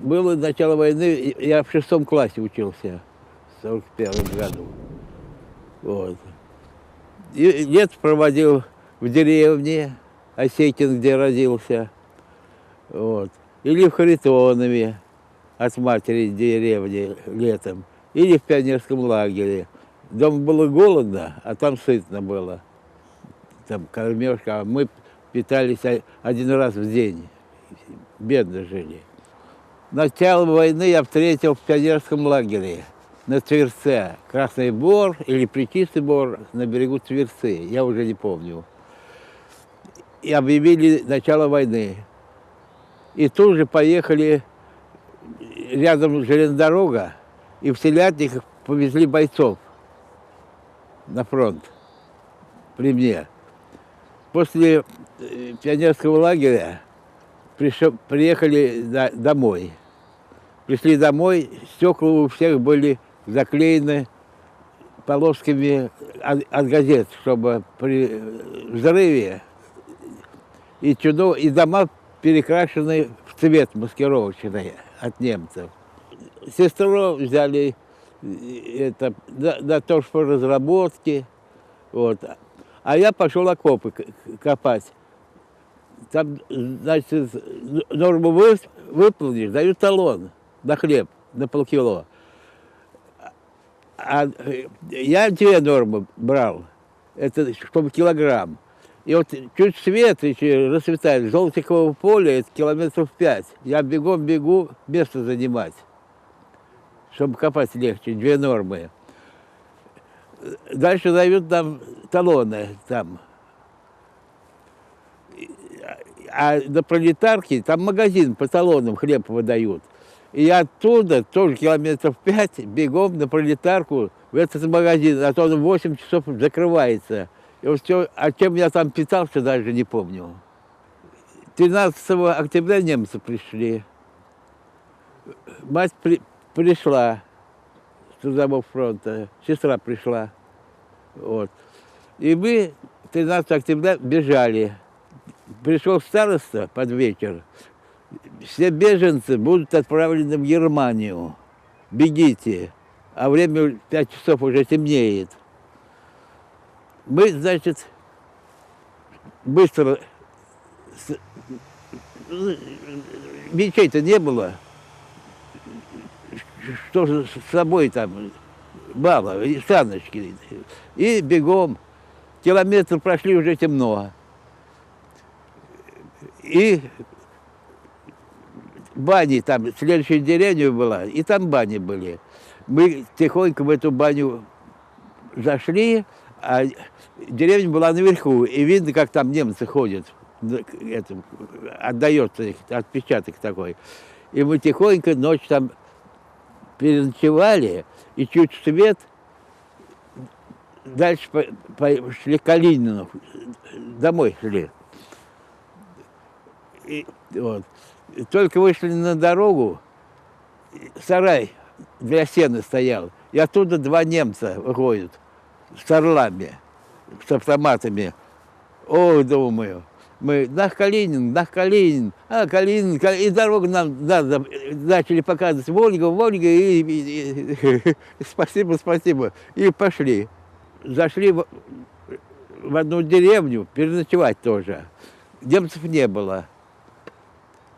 было начало войны, я в 6 классе учился, в 41 году. Вот. И лет проводил в деревне, Осетин, где родился. Вот. Или в Харитонове от матери деревни летом. Или в пионерском лагере. Дома было голодно, а там сытно было. Там кормежка, а мы питались один раз в день. Бедно жили. Начало войны я встретил в пионерском лагере на Тверце. Красный Бор или Пречистый Бор на берегу Тверцы, я уже не помню. И объявили начало войны. И тут же поехали, рядом железная дорога, и в Селятниках повезли бойцов на фронт при мне. После пионерского лагеря приехали домой. Пришли домой, стекла у всех были заклеены полосками от газет, чтобы при взрыве и дома перекрашены в цвет маскировочный от немцев. Сестру взяли на то, что разработки. Вот. А я пошел окопы копать. Там, значит, норму выполнишь, дают талон на хлеб, на полкило. А я 2 нормы брал, это чтобы килограмм. И вот чуть свет еще расцветает, Золотикового поля, это километров 5. Я бегом бегу, место занимать, чтобы копать легче, 2 нормы. Дальше дают нам талоны там. А на Пролетарке там магазин по талонам хлеб выдают. И я оттуда, тоже километров 5, бегом на Пролетарку в этот магазин, а то он в 8 часов закрывается. И вот все, а чем я там питался, даже не помню. 13 октября немцы пришли. Мать пришла с трудового фронта, сестра пришла. Вот. И мы 13 октября бежали. Пришел староста под вечер. Все беженцы будут отправлены в Германию. Бегите. А время 5 часов уже темнеет. Мы, значит, быстро... Мечей-то не было. Что же с собой там? Мало, и саночки. И бегом. Километр прошли, уже темно. И бани там, следующая деревня была, и там бани были. Мы тихонько в эту баню зашли, а деревня была наверху, и видно, как там немцы ходят. Отдается их отпечаток такой. И мы тихонько ночь там переночевали, и чуть свет, дальше пошли к Калинину, домой шли. И, вот. И только вышли на дорогу, сарай для сена стоял, и оттуда 2 немца выходят с орлами, с автоматами. О, думаю, мы, нах Калинин, а Калинин, и дорогу нам надо, начали показывать, Волга, и спасибо, и пошли. Зашли в одну деревню переночевать тоже, немцев не было.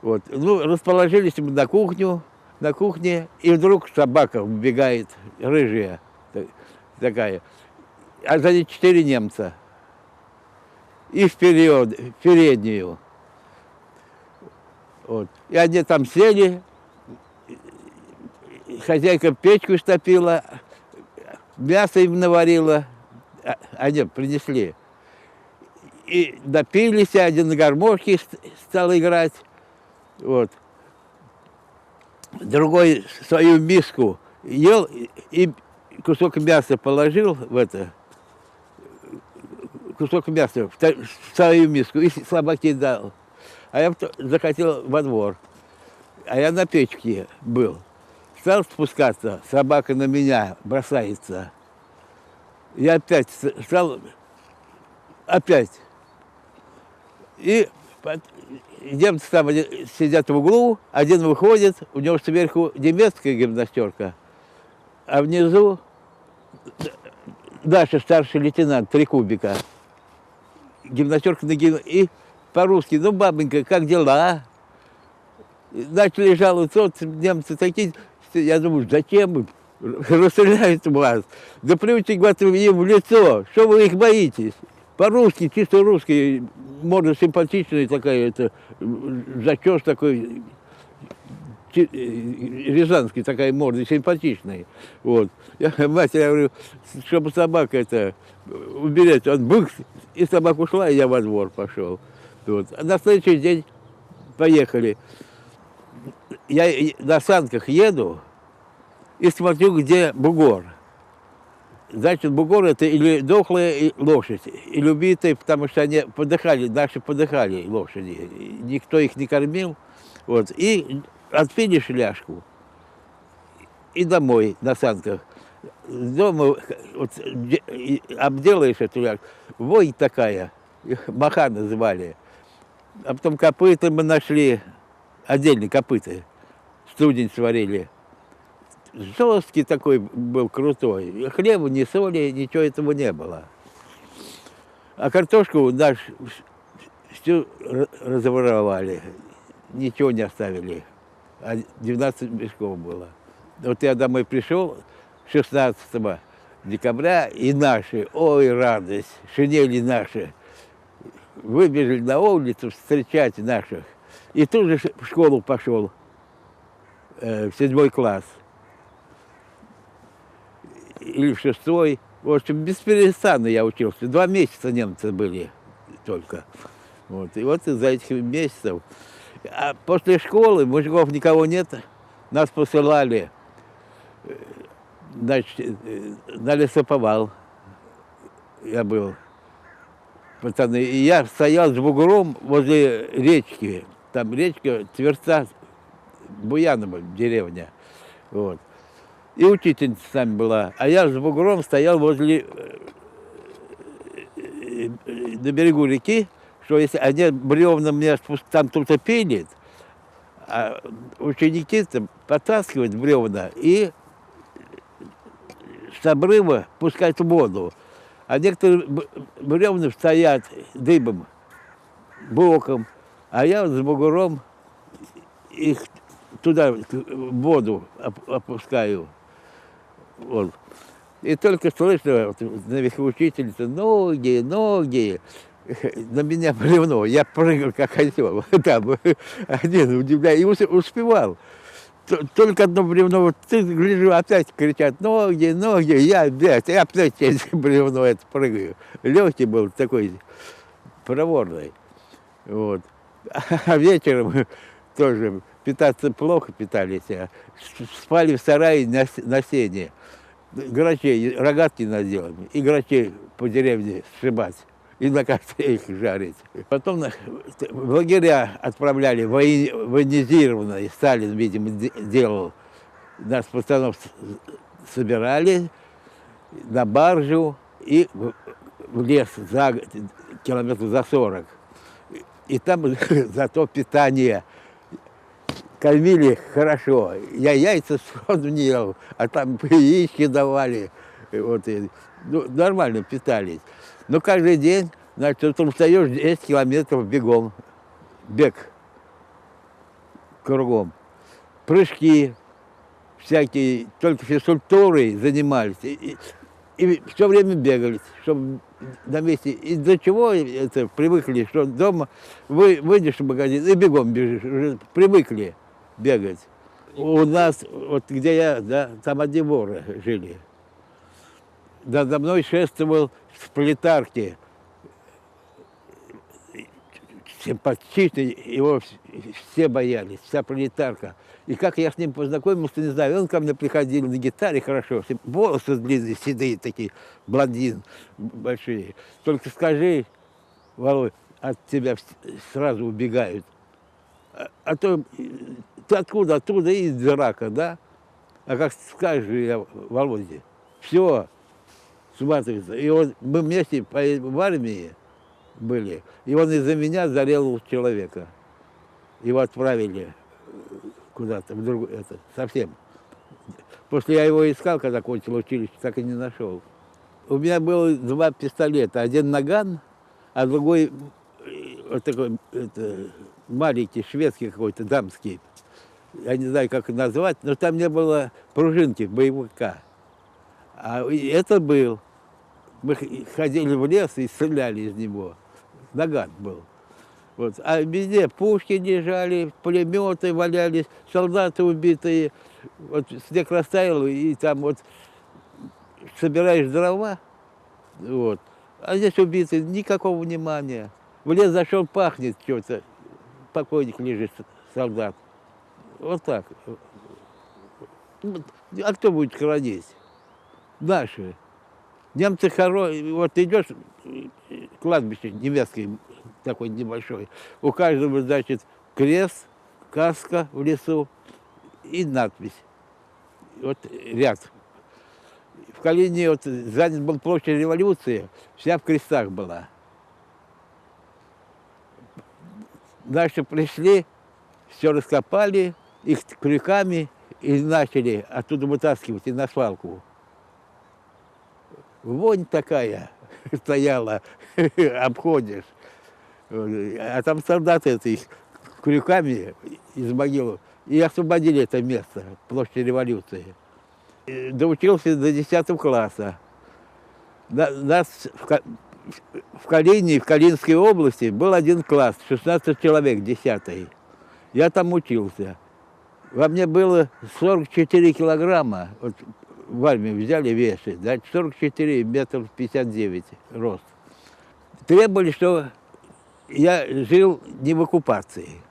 Вот. Ну, расположились мы на кухне, и вдруг собака убегает, рыжая такая, а за ней 4 немца. И в переднюю. Вот. И они там сели, хозяйка печку стопила, мясо им наварила, они принесли. И допились, один на гармошке стал играть. Вот. Другой свою миску ел и кусок мяса положил в это, кусок мяса в свою миску и собаке дал. А я захотел во двор. А я на печке был. Стал спускаться, собака на меня бросается. Я опять стал, и Под- Немцы там сидят в углу, один выходит, у него сверху немецкая гимнастерка, а внизу наша старший лейтенант, 3 кубика. Гимнастерка на и по-русски: ну, бабонька, как дела? И начали жаловаться, вот немцы такие. Я думаю, зачем им? Расстреляют вас. Да плюньте, говорят, им в лицо. Что вы их боитесь? По-русски, чисто русский, морда симпатичная такая, это зачес такой, рязанский такая морда, симпатичная. Вот. Я матери говорю, чтобы собака это уберете. Он бых, и собака ушла, и я во двор пошел. Вот. А на следующий день поехали. Я на санках еду и смотрю, где бугор. Значит, бугор — это или дохлая лошадь, или убитые, потому что они подыхали, наши подыхали лошади. Никто их не кормил. Вот. И отпили шляшку. И домой на санках. Дома вот, обделаешь эту ляжку. Вонь такая, маха называли. А потом копыта мы нашли, отдельные копыта, студень сварили. Жесткий такой был, крутой. Хлеба, ни соли, ничего этого не было. А картошку наш всю разворовали, ничего не оставили. 12 мешков было. Вот я домой пришел 16 декабря, и наши, ой, радость, шинели наши, выбежали на улицу встречать наших. И тут же в школу пошел, в 7 класс. Или в 6. В общем, бесперестанно я учился. 2 месяца немцы были только. Вот. И вот из-за этих месяцев. А после школы, мужиков никого нет, нас посылали, значит, на лесоповал. Я был. Пацаны. И я стоял с бугром возле речки. Там речка Тверца, Буяново, деревня. Вот. И учительница с нами была. А я с бугром стоял возле, на берегу реки, что если они бревна мне там кто-то пилит, а ученики-то потаскивают бревна и с обрыва пускают в воду. А некоторые бревна стоят дыбом, боком, а я с бугром их туда, в воду опускаю. Вот. И только слышно, вот, наверху учительница: ноги, ноги. На меня бревно, я прыгал как осел. Там один удивляю, и успевал. Только одно бревно, вот ты гляжу, опять кричат: ноги, ноги, я опять через бревно это прыгаю. Легкий был такой, проворный. Вот. А вечером тоже питаться плохо питались, спали в сарае на сене. Грачей, рогатки наделаны, и грачей по деревне сшибать, и на костре их жарить. Потом в лагеря отправляли военизированные, Сталин, видимо, делал. Нас пацанов собирали на баржу и в лес километров за 40. И там зато питание. Кормили хорошо. Я яйца сразу не ел, а там яички давали. Вот, и, ну, нормально питались. Но каждый день, значит, утром встаешь 10 километров бегом. Бег кругом. Прыжки всякие, только физкультурой занимались. И все время бегали, чтобы на месте. Из-за чего это привыкли, что дома выйдешь в магазин и бегом бежишь. Уже привыкли бегать. У нас, вот где я, да, там одни воры жили. Да, за мной шествовал в пролетарке. Симпатичный, его все боялись, вся пролетарка. И как я с ним познакомился, не знаю. Он ко мне приходил на гитаре хорошо, волосы длинные, седые такие, блондин большие. Только скажи, Володь, от тебя сразу убегают. А то ты откуда? Оттуда из драка, да? А как скажешь я, Володе, все, сматывается. И вот мы вместе в армии были. И он из-за меня зарезал человека. Его отправили куда-то, в другую, это, совсем. После я его искал, когда кончил училище, так и не нашел. У меня было 2 пистолета. Один наган, а другой вот такой маленький, шведский какой-то, дамский. Я не знаю, как назвать, но там не было пружинки боевика. А это был. Мы ходили в лес и стреляли из него. Наган был. Вот. А везде пушки лежали, пулеметы валялись, солдаты убитые. Вот снег растаял, и там вот собираешь дрова, вот. А здесь убитый, никакого внимания. В лес зашел, пахнет что-то. Покойник лежит, солдат. Вот так. А кто будет хоронить? Наши. Немцы хорошие. Вот идешь, кладбище немецкое, такой небольшой. У каждого, значит, крест, каска в лесу и надпись. Вот ряд. В Калине вот занят был площадь революции, вся в крестах была. Наши пришли, все раскопали, их крюками и начали оттуда вытаскивать и на свалку. Вонь такая стояла, обходишь. А там солдаты это их крюками из могилы и освободили это место, площадь революции. Доучился до 10 класса. Нас в Калине, в Калинской области был один класс, 16 человек, 10-й. Я там учился. Во мне было 44 килограмма. Вот в армию взяли весы, да, 44 метров 59 рост. Требовали, что я жил не в оккупации.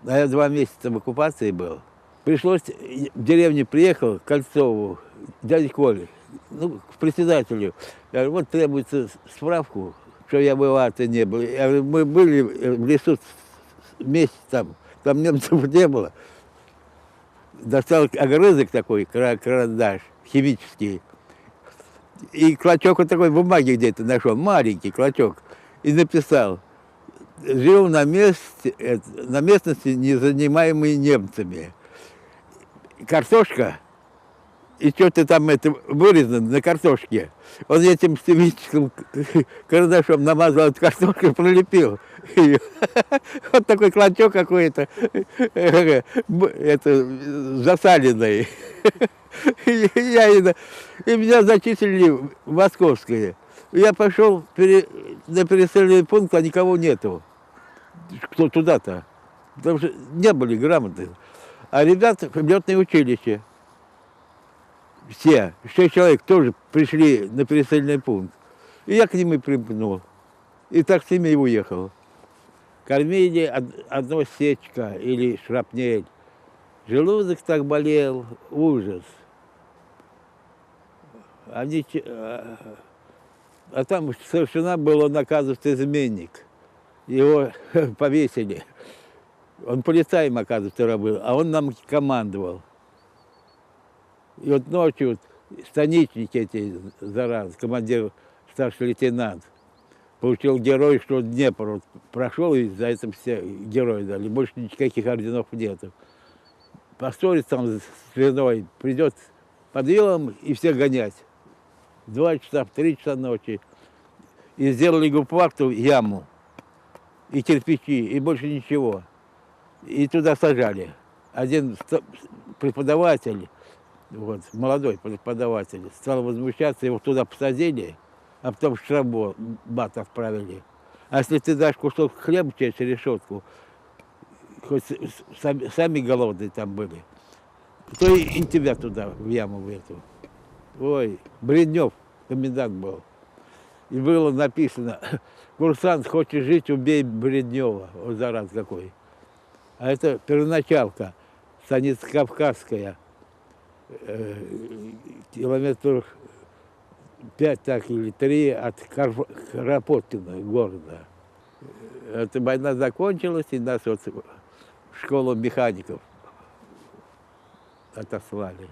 А я 2 месяца в оккупации был. Пришлось, в деревню приехал, к Кольцову, дяде Коле, ну, к председателю. Я говорю, вот требуется справку, что я в армии не был. Я говорю, мы были в лесу месяц там немцев не было. Достал огрызок такой, карандаш, химический. И клочок вот такой бумаги где-то нашел, маленький клочок. И написал, жил на местности, не занимаемой немцами. Картошка, и что-то там это вырезано на картошке. Он этим химическим карандашом намазал эту картошку и пролепил. Вот такой клочок какой-то, это засаленный. И меня зачислили в Московское. Я пошел на пересыльный пункт, а никого нету. Кто туда-то? Потому что не были грамоты. А ребята в летное училище. Все, 6 человек тоже пришли на пересыльный пункт. И я к ним и примкнул. И так с ними и уехал. Кормили одно сечка или шрапнель. Желудок так болел, ужас. А там совершена была, он, оказывается, изменник. Его повесили. Он полицаем, оказывается, был, а он нам командовал. И вот ночью станичники эти, заразы, командир, старший лейтенант, получил герой, что Днепр вот прошел, и за это все герои дали. Больше никаких орденов нету. Поссорится там с женой, придет подъем и всех гонять. 2 часа, в 3 часа ночи. И сделали гауптвахту, яму, и кирпичи, и больше ничего. И туда сажали. Один преподаватель, вот, молодой преподаватель, стал возмущаться, его туда посадили, а потом в штрафбат отправили. А если ты дашь кусок хлеба через решетку, хоть сами голодные там были, то и тебя туда, в яму в эту. Ой, Бреднев, комендант был. И было написано, курсант, хочешь жить, убей Бреднева. Вот зараз какой. А это первоначалка, станица Кавказская, километров 5 так, или 3 от Кропоткина города. Эта война закончилась, и нас вот в школу механиков отослали.